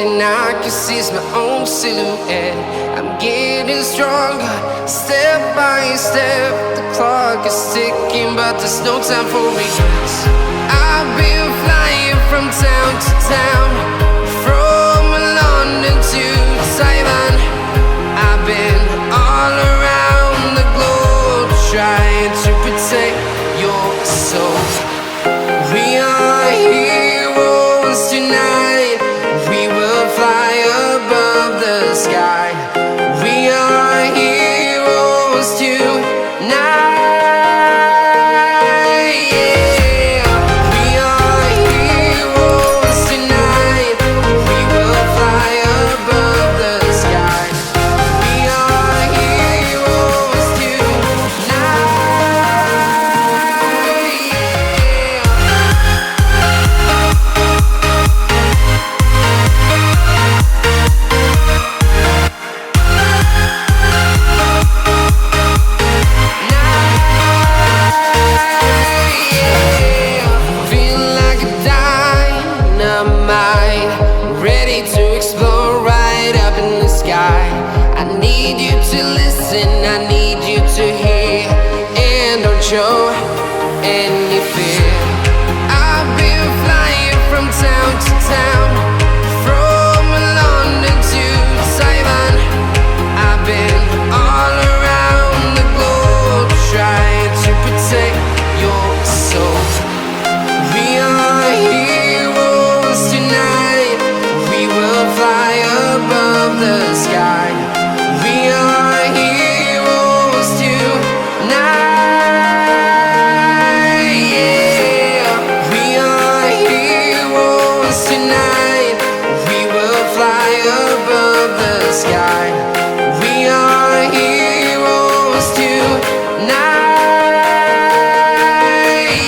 thing I can see is my own silhouette. I'm getting stronger, step by step. The clock is ticking, but there's no time for regrets. I've been flying from town to town, from London to Taiwan. I've been all around the globe, trying to protect your soul. We are heroes tonight. We will fly above the sky. We are heroes tonight. Yeah. We are heroes tonight. We will fly above the sky. We are heroes show any fear. I've been flying from town to town, from London to Taiwan. I've been all around the globe, trying to protect your soul. We are heroes tonight. We will fly above the sky. We are heroes tonight. Sky. We are heroes tonight.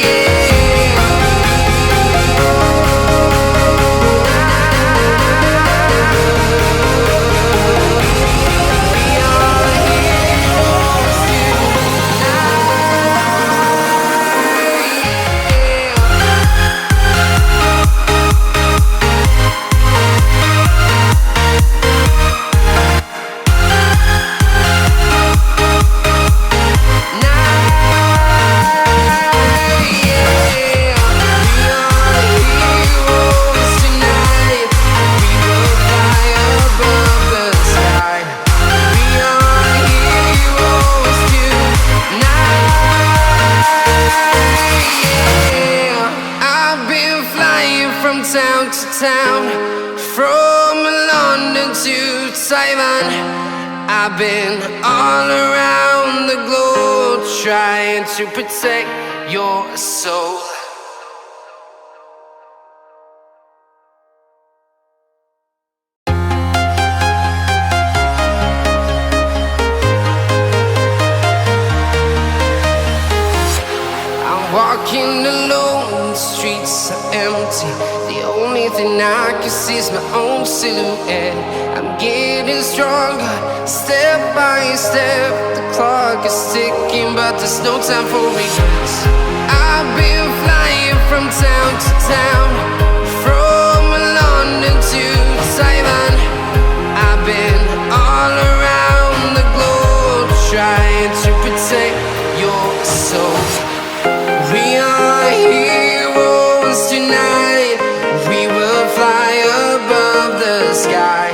Yeah. We are heroes town to town, from London to Taiwan. I've been all around the globe, trying to protect your soul. I'm walking alone, the streets are empty. The only thing I can see is my own silhouette. I'm getting stronger, step by step. The clock is ticking, but there's no time for regrets. I've been flying from town to town, from London to Taiwan. I've been all around the globe, trying to protect your soul. We are heroes tonight. We will fly above the sky.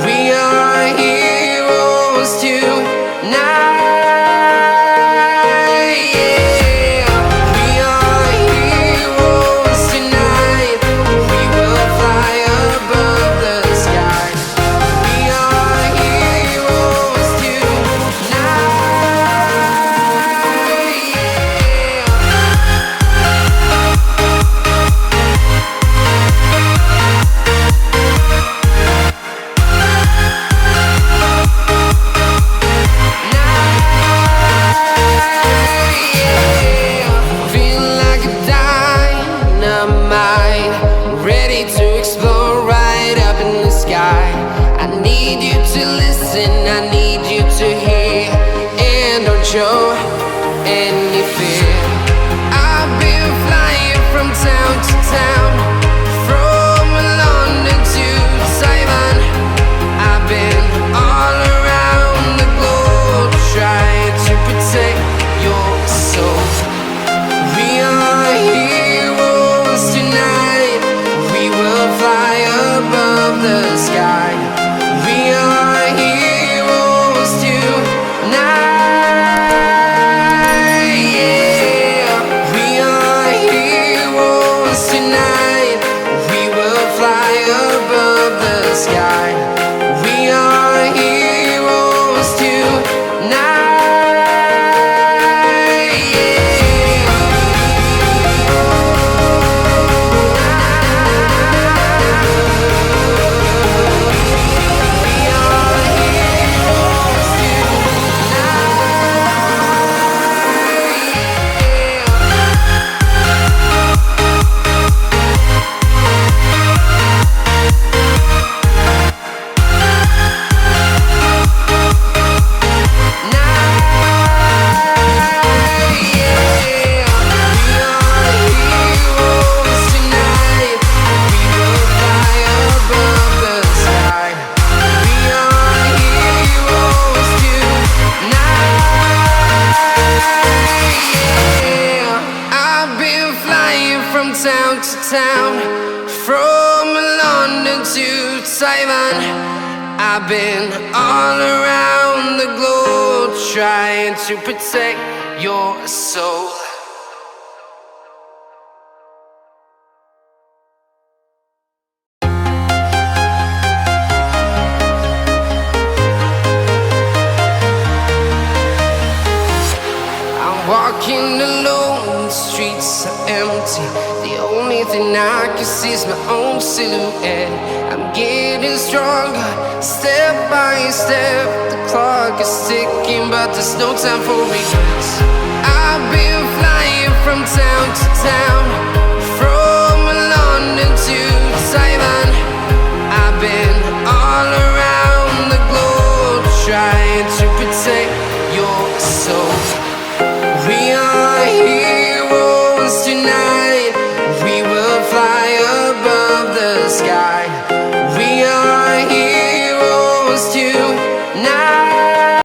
We are heroes tonight. Yeah. We are heroes tonight. We will fly above the sky. We are heroes tonight. Show any fear. I've been flying from town to town, from London to Taiwan. to town, from London to Taiwan. I've been all around the globe trying to protect your soul. I'm walking alone, the streets are empty. The only thing I can see is my own silhouette. I'm getting stronger, step by step. The clock is ticking, but there's no time for regrets. I've been flying from town to town,